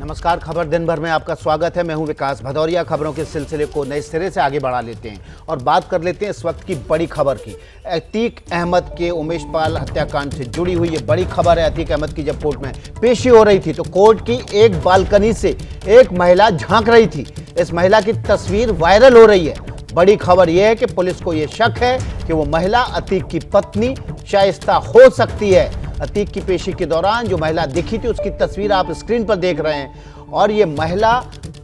नमस्कार, खबर दिन भर में आपका स्वागत है। मैं हूं विकास भदौरिया। खबरों के सिलसिले को नए सिरे से आगे बढ़ा लेते हैं और बात कर लेते हैं इस वक्त की बड़ी खबर की। अतीक अहमद के उमेश पाल हत्याकांड से जुड़ी हुई ये बड़ी खबर है। अतीक अहमद की जब कोर्ट में पेशी हो रही थी तो कोर्ट की एक बालकनी से एक महिला झांक रही थी। इस महिला की तस्वीर वायरल हो रही है। बड़ी खबर यह है कि पुलिस को यह शक है कि वो महिला अतीक की पत्नी शाइस्ता हो सकती है। अतीक की पेशी के दौरान जो महिला दिखी थी उसकी तस्वीर आप स्क्रीन पर देख रहे हैं और ये महिला,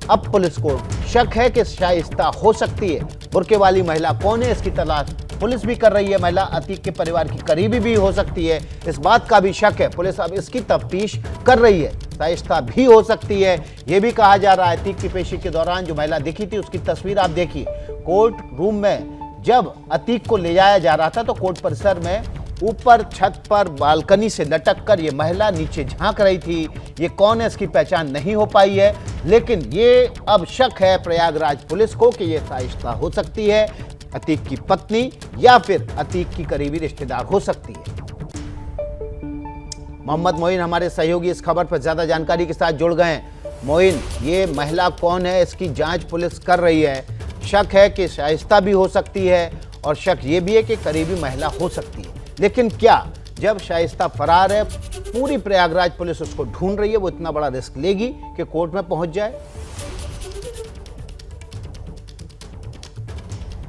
अब पुलिस को शक है कि शाइस्ता हो सकती है। बुर्के वाली महिला कौन है, इसकी तलाश पुलिस भी कर रही है। महिला अतीक के परिवार की करीबी भी हो सकती है, इस बात का भी शक है। पुलिस अब इसकी तफ्तीश कर रही है। शाइस्ता भी हो सकती है, यह भी कहा जा रहा है। अतीक की पेशी के दौरान जो महिला दिखी थी उसकी तस्वीर आप देखिए। कोर्ट रूम में जब अतीक को ले जाया जा रहा था तो कोर्ट परिसर में ऊपर छत पर बालकनी से लटक कर ये महिला नीचे झांक रही थी। ये कौन है इसकी पहचान नहीं हो पाई है, लेकिन ये अब शक है प्रयागराज पुलिस को कि ये शाइस्ता हो सकती है, अतीक की पत्नी या फिर अतीक की करीबी रिश्तेदार हो सकती है। मोहम्मद मोइन हमारे सहयोगी इस खबर पर ज्यादा जानकारी के साथ जुड़ गए हैं। मोइन, ये महिला कौन है, इसकी जांच पुलिस कर रही है। शक है कि शाइस्ता भी हो सकती है और शक ये भी है कि करीबी महिला हो सकती है, लेकिन क्या जब शाइस्ता फरार है, पूरी प्रयागराज पुलिस उसको ढूंढ रही है, वो इतना बड़ा रिस्क लेगी कि कोर्ट में पहुंच जाए?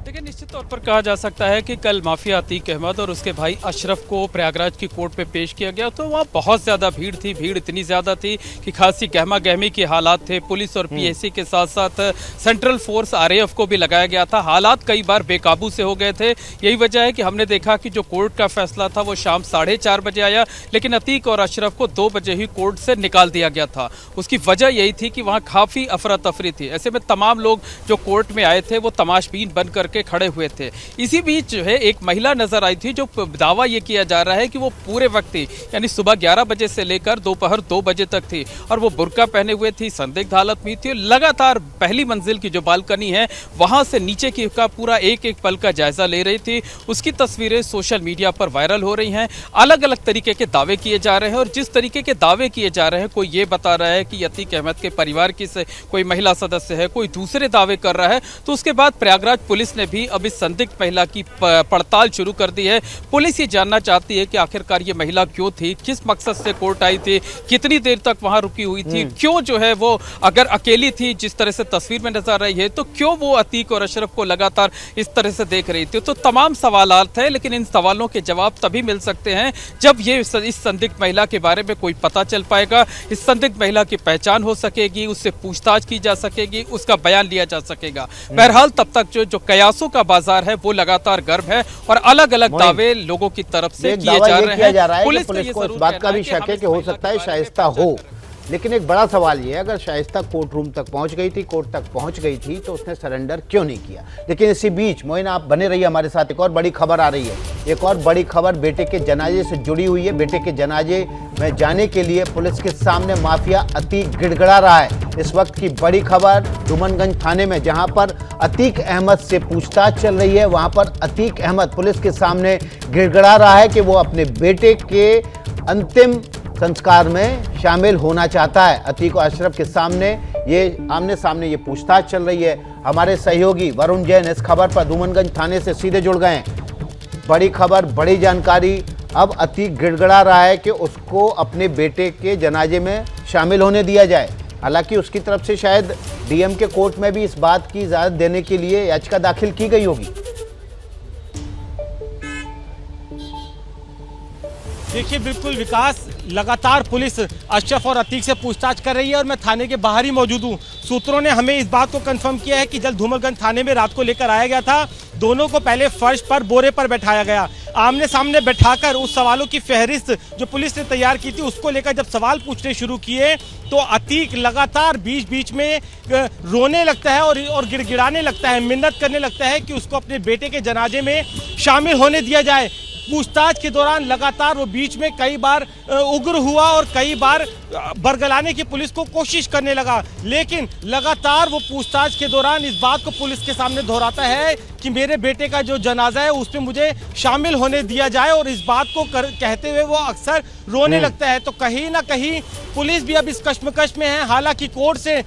देखिए, निश्चित तौर पर कहा जा सकता है कि कल माफिया अतीक अहमद और उसके भाई अशरफ को प्रयागराज की कोर्ट में पेश किया गया तो वहाँ बहुत ज़्यादा भीड़ थी। भीड़ इतनी ज़्यादा थी कि खासी गहमा गहमी के हालात थे। पुलिस और पीएससी के साथ साथ सेंट्रल फोर्स आरएएफ को भी लगाया गया था। हालात कई बार बेकाबू से हो गए थे। यही वजह है कि हमने देखा कि जो कोर्ट का फैसला था वो शाम 4:30 बजे आया, लेकिन अतीक और अशरफ को 2 बजे ही कोर्ट से निकाल दिया गया था। उसकी वजह यही थी कि वहाँ काफ़ी अफरा तफरी थी। ऐसे में तमाम लोग जो कोर्ट में आए थे वो तमाशबीन बन करके खड़े हुए थे। इसी बीच जो है एक महिला नजर आई थी, जो दावा ये किया जा रहा है कि वो पूरे वक्त थी, यानी सुबह 11 बजे से लेकर दोपहर 2 बजे तक थी और वो बुर्का पहने हुए थी, संदिग्ध हालत में थी। लगातार पहली मंजिल की जो बालकनी है वहां से नीचे की का पूरा एक एक पल का जायजा ले रही थी। उसकी तस्वीरें सोशल मीडिया पर वायरल हो रही हैं। अलग अलग तरीके के दावे किए जा रहे हैं और जिस तरीके के दावे किए जा रहे हैं, कोई ये बता रहा है कि अतीक अहमद के परिवार की से कोई महिला सदस्य है, कोई दूसरे दावे कर रहा है। तो उसके बाद प्रयागराज पुलिस ने भी अब इस संदिग्ध महिला की पड़ताल शुरू कर दी है। पुलिस ये जानना चाहती है कि आखिरकार ये महिला क्यों थी, किस मकसद से कोर्ट आई थी, कितनी देर तक वहां रुकी हुई थी, क्यों जो है वो अगर अकेली थी जिस तरह से तस्वीर में नजर आ रही है तो क्यों वो अतीक और अशरफ को लगातार इस तरह से देख रही थी। तो तमाम सवालात हैं, लेकिन इन सवालों के जवाब तभी मिल सकते हैं जब ये इस संदिग्ध महिला के बारे में कोई पता चल पाएगा। इस संदिग्ध महिला की पहचान हो सकेगी, उससे पूछताछ की जा सकेगी, उसका बयान लिया जा सकेगा। बहरहाल तब तक जो कयासों का बाजार है वो लगातार गर्म है और अलग अलग दावे लोगों की तरफ से किए जा रहे हैं। पुलिस को इस बात का भी शक है कि हो सकता है शाइस्ता हो, लेकिन एक बड़ा सवाल ये है, अगर शाइस्ता कोर्ट रूम तक पहुंच गई थी, कोर्ट तक पहुंच गई थी, तो उसने सरेंडर क्यों नहीं किया? लेकिन इसी बीच मोइन, आप बने रहिए हमारे साथ, एक और बड़ी खबर आ रही है। एक और बड़ी खबर बेटे के जनाजे से जुड़ी हुई है। बेटे के जनाजे में जाने के लिए पुलिस के सामने माफिया अतीक गिड़गिड़ा रहा है। इस वक्त की बड़ी खबर डुमनगंज थाने में, जहां पर अतीक अहमद से पूछताछ चल रही है, वहां पर अतीक अहमद पुलिस के सामने गिड़गिड़ा रहा है कि वो अपने बेटे के अंतिम संस्कार में शामिल होना चाहता है। अतीक और अशरफ के सामने ये आमने सामने ये पूछताछ चल रही है। हमारे सहयोगी वरुण जैन इस खबर पर डुमनगंज थाने से सीधे जुड़ गए हैं। बड़ी खबर, बड़ी जानकारी। अब अतीक गिड़गिड़ा रहा है कि उसको अपने बेटे के जनाजे में शामिल होने दिया जाए। हालांकि उसकी तरफ से शायद डीएम के कोर्ट में भी इस बात की इजाजत देने के लिए याचिका दाखिल की गई होगी। देखिए, बिल्कुल विकास, लगातार पुलिस अशरफ और अतीक से पूछताछ कर रही है और मैं थाने के बाहर ही मौजूद हूँ। सूत्रों ने हमें इस बात को कंफर्म किया है कि जब धूमलगंज थाने में रात को लेकर आया गया था, दोनों को पहले फर्श पर बोरे पर बैठाया गया, आमने सामने बैठाकर उस सवालों की फहरिस्त जो पुलिस ने तैयार की थी उसको लेकर जब सवाल पूछने शुरू किए तो अतीक लगातार बीच बीच में रोने लगता है और गिड़गिड़ाने लगता है, मिन्नत करने लगता है कि उसको अपने बेटे के जनाजे में शामिल होने दिया जाए। पूछताछ के दौरान लगातार वो बीच में कई बार उग्र हुआ और कई बार बरगलाने की पुलिस को कोशिश करने लगा, लेकिन लगातार वो पूछताछ के दौरान इस बात को पुलिस के सामने दोहराता है कि मेरे बेटे का जो जनाजा है उसमें मुझे शामिल होने दिया जाए, और इस बात को कहते हुए वो अक्सर रोने लगता है। तो कहीं ना कहीं पुलिस भी अब इस कश्मकश में है। हालांकि कोर्ट से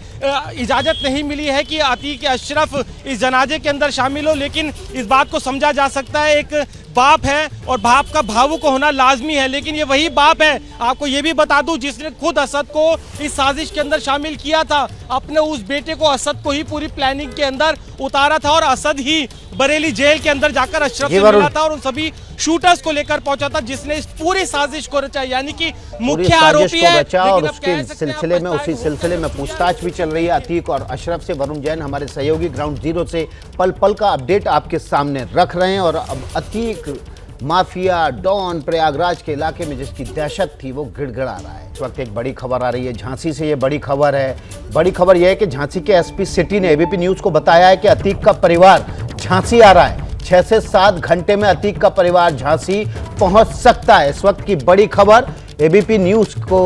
इजाजत नहीं मिली है कि अतीक अशरफ इस जनाजे के अंदर शामिल हो, लेकिन इस बात को समझा जा सकता है एक बाप है और बाप का भावुक होना लाजमी है, लेकिन ये वही बाप है, आपको ये भी बता दूं, जिसने खुद असद को इस साजिश के अंदर शामिल किया था। अपने उस बेटे को, असद को ही पूरी प्लानिंग के अंदर उतारा था और असद ही बरेली जेल के अंदर जाकर अशरफ से मिला था और उन सभी शूटर्स को लेकर पहुंचा था जिसने इस पूरी साजिश को रचा, यानी कि मुख्य आरोपी है। और उसके सिलसिले में, उसी सिलसिले में पूछताछ भी चल रही है अतीक और अशरफ से। वरुण जैन हमारे सहयोगी ग्राउंड जीरो से पल पल का अपडेट आपके सामने रख रहे हैं। और अब अतीक माफिया डॉन प्रयागराज के इलाके में जिसकी दहशत थी वो गिड़गिड़ा रहा है। इस वक्त एक बड़ी खबर आ रही है झांसी से। ये बड़ी खबर है। बड़ी खबर यह है कि झांसी के एसपी सिटी ने एबीपी न्यूज को बताया है कि अतीक का परिवार झांसी आ रहा है। 6 से 7 घंटे में अतीक का परिवार झांसी पहुंच सकता है। इस वक्त की बड़ी खबर, एबीपी न्यूज को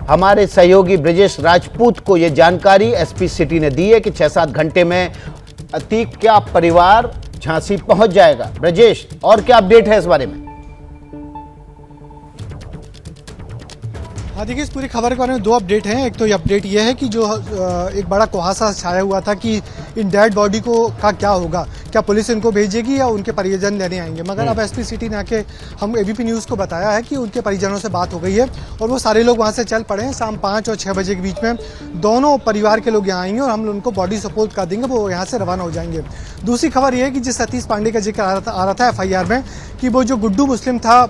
हमारे सहयोगी ब्रजेश राजपूत को यह जानकारी एसपी सिटी ने दी है कि 6-7 घंटे में अतीक का परिवार झांसी पहुंच जाएगा। ब्रजेश, और क्या अपडेट है इस बारे में? हाँ देखिए, इस पूरी खबर के बारे में 2 अपडेट हैं। एक तो ये अपडेट ये है कि जो एक बड़ा कुहासा छाया हुआ था कि इन डेड बॉडी को का क्या होगा, क्या पुलिस इनको भेजेगी या उनके परिजन लेने आएंगे, मगर अब एसपी सिटी ने आके हम एबीपी न्यूज़ को बताया है कि उनके परिजनों से बात हो गई है और वो सारे लोग वहाँ से चल पड़े हैं। शाम 5 और 6 बजे के बीच में दोनों परिवार के लोग यहाँ आएंगे और हम उनको बॉडी सपोर्ट कर देंगे, वो यहाँ से रवाना हो जाएंगे। दूसरी खबर ये है कि जिस सतीश पांडे का जिक्र आ रहा था FIR में कि वो जो गुड्डू मुस्लिम था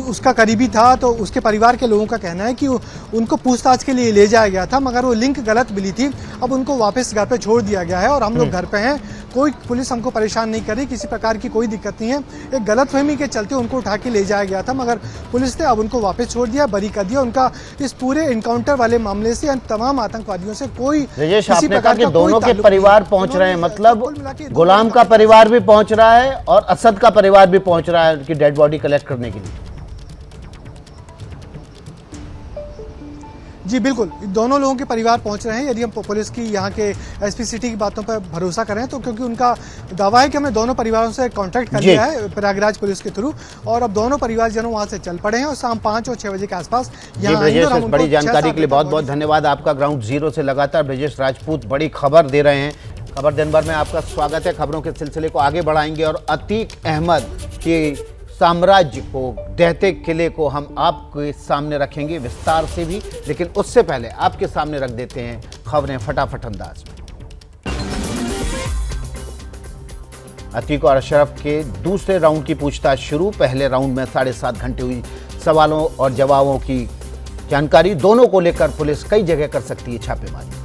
उसका करीबी था, तो उसके परिवार के लोगों का कहना है कि उनको पूछताछ के लिए ले जाया गया था मगर वो लिंक गलत मिली थी। अब उनको वापस घर पे छोड़ दिया गया है और हम लोग घर पे हैं। कोई पुलिस हमको परेशान नहीं कर रही, किसी प्रकार की कोई दिक्कत नहीं है। एक गलतफहमी के चलते उनको उठा के ले जाया गया था मगर पुलिस ने अब उनको वापस छोड़ दिया, बरी कर दिया। उनका इस पूरे इनकाउंटर वाले मामले से तमाम आतंकवादियों से कोई किसी प्रकार का दोनों के परिवार पहुंच रहे हैं, मतलब गुलाम का परिवार भी पहुंच रहा है और असद का परिवार भी पहुंच रहा है उनकी डेड बॉडी कलेक्ट करने के लिए। जी बिल्कुल, दोनों लोगों के परिवार पहुंच रहे हैं। यदि हम पुलिस की यहाँ के एसपी सिटी की बातों पर भरोसा करें तो, क्योंकि उनका दावा है कि हमने दोनों परिवारों से कांटेक्ट कर लिया है प्रयागराज पुलिस के थ्रू और अब दोनों परिवारजनों वहाँ से चल पड़े हैं और शाम 5 और 6 बजे के आसपास यहाँ आएंगे। बड़ी जानकारी के लिए बहुत बहुत धन्यवाद आपका। ग्राउंड जीरो से लगातार ब्रजेश राजपूत बड़ी खबर दे रहे हैं। खबर दिन भर में आपका स्वागत है। खबरों के सिलसिले को आगे बढ़ाएंगे और अतीक अहमद की साम्राज्य को, दहते किले को हम आपके सामने रखेंगे विस्तार से भी, लेकिन उससे पहले आपके सामने रख देते हैं खबरें फटाफट अंदाज में। अतीक और अशरफ के दूसरे राउंड की पूछताछ शुरू। पहले राउंड में 7.5 घंटे हुई सवालों और जवाबों की जानकारी। दोनों को लेकर पुलिस कई जगह कर सकती है छापेमारी।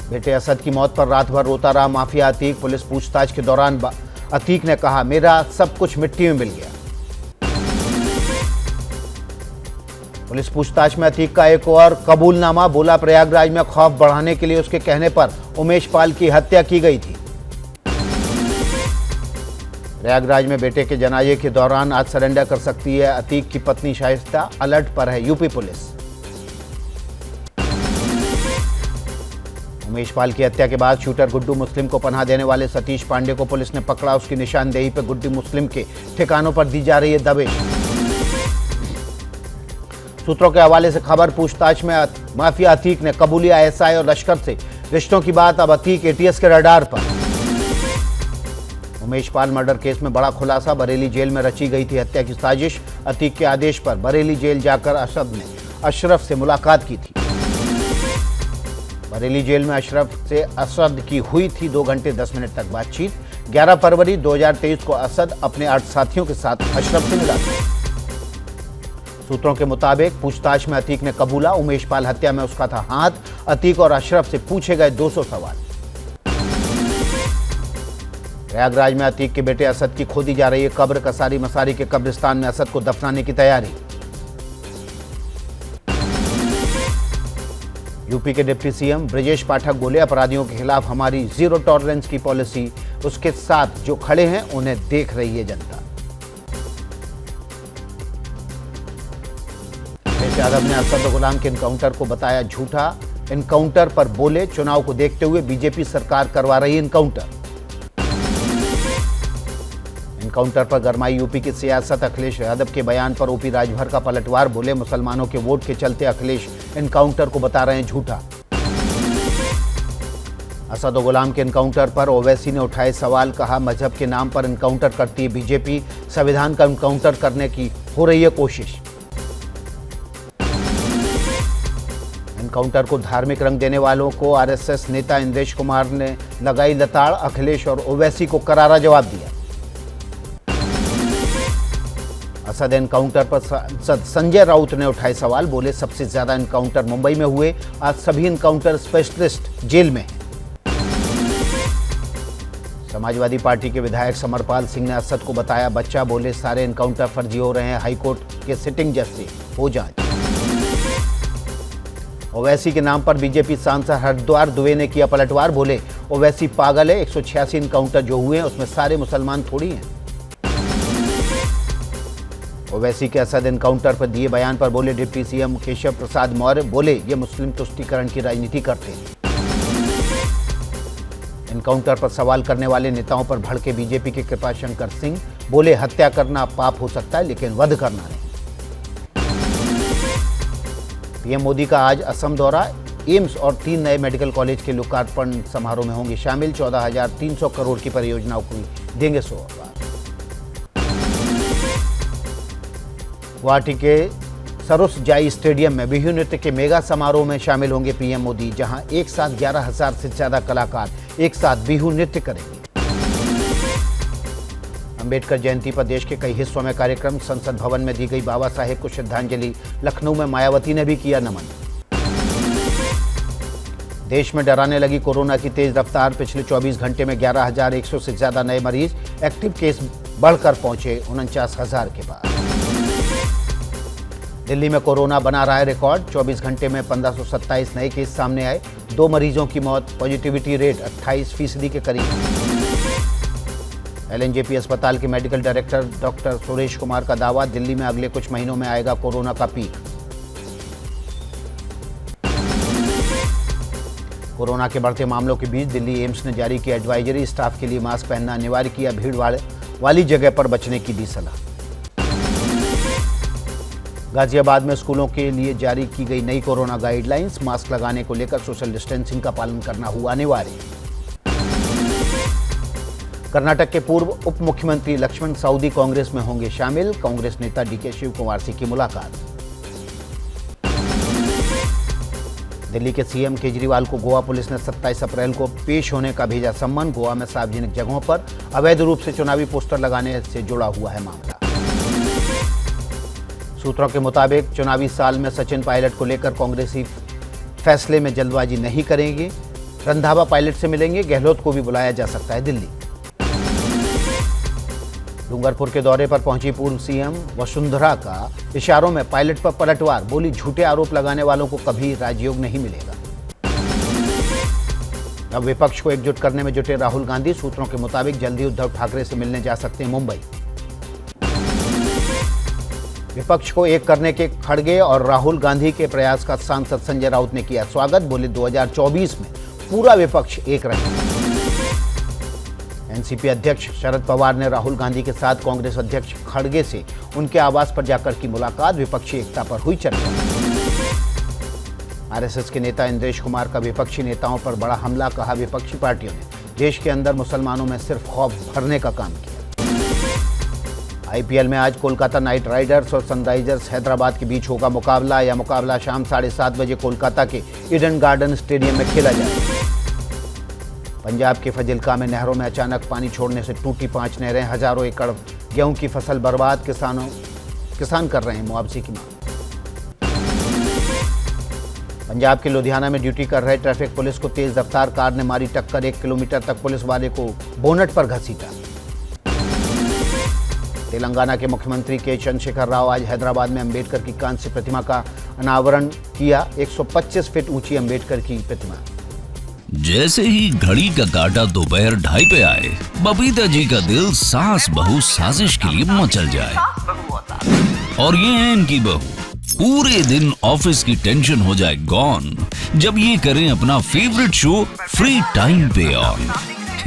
बेटे असद की मौत पर रात भर रोता रहा माफिया अतीक। पुलिस पूछताछ के दौरान अतीक ने कहा, मेरा सब कुछ मिट्टी में मिल गया। पुलिस पूछताछ में अतीक का एक और कबूलनामा बोला, प्रयागराज में खौफ बढ़ाने के लिए उसके कहने पर उमेश पाल की हत्या की गई थी। प्रयागराज में बेटे के जनाजे के दौरान आज सरेंडर कर सकती है अतीक की पत्नी शाइस्ता। अलर्ट पर है यूपी पुलिस। उमेश पाल की हत्या के बाद शूटर गुड्डू मुस्लिम को पनाह देने वाले सतीश पांडे को पुलिस ने पकड़ा। उसकी निशानदेही पर गुड्डू मुस्लिम के ठिकानों पर दी जा रही है दबिश। सूत्रों के हवाले से खबर, पूछताछ में माफिया अतीक ने कबूली ISI और लश्कर से रिश्तों की बात। अब अतीक ATS के रडार पर। उमेश पाल मर्डर केस में बड़ा खुलासा, बरेली जेल में रची गई थी हत्या की साजिश। अतीक के आदेश पर बरेली जेल जाकर असद ने अशरफ से मुलाकात की थी। बरेली जेल में अशरफ से असद की हुई थी 2 घंटे 10 मिनट तक बातचीत। 11 फरवरी 2023 को असद अपने 8 साथियों के साथ अशरफ से मिला था। सूत्रों के मुताबिक पूछताछ में अतीक ने कबूला, उमेश पाल हत्या में उसका था हाथ। अतीक और अशरफ से पूछे गए 200 सवाल। प्रयागराज में अतीक के बेटे असद की खोदी जा रही है कब्र। कसारी मसारी के कब्रिस्तान में असद को दफनाने की तैयारी। यूपी के डिप्टी CM ब्रजेश पाठक बोले, अपराधियों के खिलाफ हमारी जीरो टॉलरेंस की पॉलिसी। उसके साथ जो खड़े हैं उन्हें देख रही है जनता। अखिलेश यादव ने असद गुलाम के इनकाउंटर को बताया झूठा। इनकाउंटर पर बोले, चुनाव को देखते हुए बीजेपी सरकार करवा रही इनकाउंटर। इनकाउंटर पर गरमाई यूपी की सियासत। अखिलेश यादव के बयान पर ओपी राजभर का पलटवार। बोले, मुसलमानों के वोट के चलते अखिलेश इनकाउंटर को बता रहे हैं झूठा। असद गुलाम के इनकाउंटर पर ओवैसी ने उठाए सवाल। कहा, मजहब के नाम पर इनकाउंटर करती है बीजेपी। संविधान का इनकाउंटर करने की हो रही है कोशिश। इनकाउंटर को धार्मिक रंग देने वालों को आरएसएस नेता इंद्रेश कुमार ने लगाई लताड़। अखिलेश और ओवैसी को करारा जवाब दिया। असद एनकाउंटर पर सांसद संजय राउत ने उठाए सवाल। बोले, सबसे ज्यादा एनकाउंटर मुंबई में हुए। आज सभी एनकाउंटर स्पेशलिस्ट जेल में हैं। समाजवादी पार्टी के विधायक समरपाल सिंह ने असद को बताया बच्चा। बोले, सारे एनकाउंटर फर्जी हो रहे हैं। हाईकोर्ट के सिटिंग जज से हो जांच। ओवैसी के नाम पर बीजेपी सांसद हरिद्वार दुबे ने किया पलटवार। बोले, ओवैसी पागल है। 186 एनकाउंटर जो हुए हैं उसमें सारे मुसलमान थोड़ी हैं। ओवैसी के असद एनकाउंटर पर दिए बयान पर बोले डिप्टी सीएम केशव प्रसाद मौर्य। बोले, ये मुस्लिम तुष्टीकरण की राजनीति करते हैं। एनकाउंटर पर सवाल करने वाले नेताओं पर भड़के बीजेपी के कृपाशंकर सिंह। बोले, हत्या करना पाप हो सकता है लेकिन वध करना नहीं। पीएम मोदी का आज असम दौरा। एम्स और 3 नए मेडिकल कॉलेज के लोकार्पण समारोह में होंगे शामिल। 14,300 करोड़ की परियोजनाओं को देंगे शुरुआत। गुवाहाटी के सरुसजाई स्टेडियम में बिहू नृत्य के मेगा समारोह में शामिल होंगे पीएम मोदी, जहां एक साथ 11,000 से ज्यादा कलाकार एक साथ बिहू नृत्य करेंगे। अंबेडकर जयंती पर देश के कई हिस्सों में कार्यक्रम। संसद भवन में दी गई बाबा साहेब को श्रद्धांजलि। लखनऊ में मायावती ने भी किया नमन। देश में डराने लगी कोरोना की तेज रफ्तार। पिछले 24 घंटे में 11,100 से ज्यादा नए मरीज। एक्टिव केस बढ़कर पहुंचे 49,000 के पास। दिल्ली में कोरोना बना रहा है रिकॉर्ड। 24 घंटे में 1527 नए केस सामने आए। 2 मरीजों की मौत। पॉजिटिविटी रेट 28% के करीब। एलएनजेपी अस्पताल के medical director doctor Suresh Kumar का दावा, दिल्ली में अगले कुछ महीनों में आएगा कोरोना का पीक। कोरोना के बढ़ते मामलों के बीच दिल्ली एम्स ने जारी की एडवाइजरी। स्टाफ के लिए मास्क पहनना अनिवार्य किया। भीड़ वाली जगह पर बचने की दी सलाह। गाजियाबाद में स्कूलों के लिए जारी की गई नई कोरोना गाइडलाइंस। मास्क लगाने को लेकर सोशल डिस्टेंसिंग का पालन करना हुआ अनिवार्य। कर्नाटक के पूर्व उप मुख्यमंत्री लक्ष्मण साउदी कांग्रेस में होंगे शामिल। कांग्रेस नेता डीके शिव कुमार से की मुलाकात। दिल्ली के सीएम केजरीवाल को गोवा पुलिस ने 27 अप्रैल को पेश होने का भेजा सम्मन। गोवा में सार्वजनिक जगहों पर अवैध रूप से चुनावी पोस्टर लगाने से जुड़ा हुआ है मामला। सूत्रों के मुताबिक चुनावी साल में सचिन पायलट को लेकर कांग्रेसी फैसले में जल्दबाजी नहीं करेंगे। रंधावा पायलट से मिलेंगे। गहलोत को भी बुलाया जा सकता है दिल्ली। डूंगरपुर के दौरे पर पहुंची पूर्व सीएम वसुंधरा का इशारों में पायलट पर पलटवार। बोली, झूठे आरोप लगाने वालों को कभी राजयोग नहीं मिलेगा। अब विपक्ष को एकजुट करने में जुटे राहुल गांधी। सूत्रों के मुताबिक जल्दी उद्धव ठाकरे से मिलने जा सकते हैं मुंबई। विपक्ष को एक करने के खड़गे और राहुल गांधी के प्रयास का सांसद संजय राउत ने किया स्वागत। बोले, 2024 में पूरा विपक्ष एक रहेगा। एनसीपी अध्यक्ष शरद पवार ने राहुल गांधी के साथ कांग्रेस अध्यक्ष खड़गे से उनके आवास पर जाकर की मुलाकात। विपक्षी एकता पर हुई चर्चा। आरएसएस के नेता इंद्रेश कुमार का विपक्षी नेताओं पर बड़ा हमला। कहा, विपक्षी पार्टियों ने देश के अंदर मुसलमानों में सिर्फ खौफ भरने का काम किया। आईपीएल में आज कोलकाता नाइट राइडर्स और सनराइजर्स हैदराबाद के बीच होगा मुकाबला। यह मुकाबला शाम 7:30 बजे कोलकाता के ईडन गार्डन स्टेडियम में खेला जाएगा। पंजाब के फजिल्का में नहरों में अचानक पानी छोड़ने से टूटी 5 नहरें। हजारों एकड़ गेहूं की फसल बर्बाद। किसान कर रहे हैं मुआवजे की मांग। पंजाब के लुधियाना में ड्यूटी कर रहे ट्रैफिक पुलिस को तेज रफ्तार कार ने मारी टक्कर। 1 किलोमीटर तक पुलिस वाले को बोनट पर घसीटा। तेलंगाना के मुख्यमंत्री के चंद्रशेखर राव आज हैदराबाद में अंबेडकर की कांस्य प्रतिमा का अनावरण किया। 125 फीट ऊंची अंबेडकर की प्रतिमा। जैसे ही घड़ी का काटा दोपहर 2:30 पे आए, बबीता जी का दिल सास बहू साजिश के लिए मचल जाए। और ये है इनकी बहू, पूरे दिन ऑफिस की टेंशन हो जाए गॉन जब ये करें अपना फेवरेट शो फ्री टाइम पे ऑन।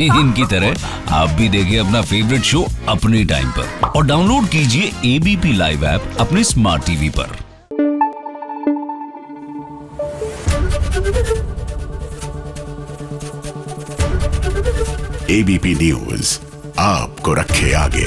इनकी तरह आप भी देखिए अपना फेवरेट शो अपने टाइम पर और डाउनलोड कीजिए एबीपी लाइव ऐप अपने स्मार्ट टीवी पर। एबीपी न्यूज आपको रखे आगे।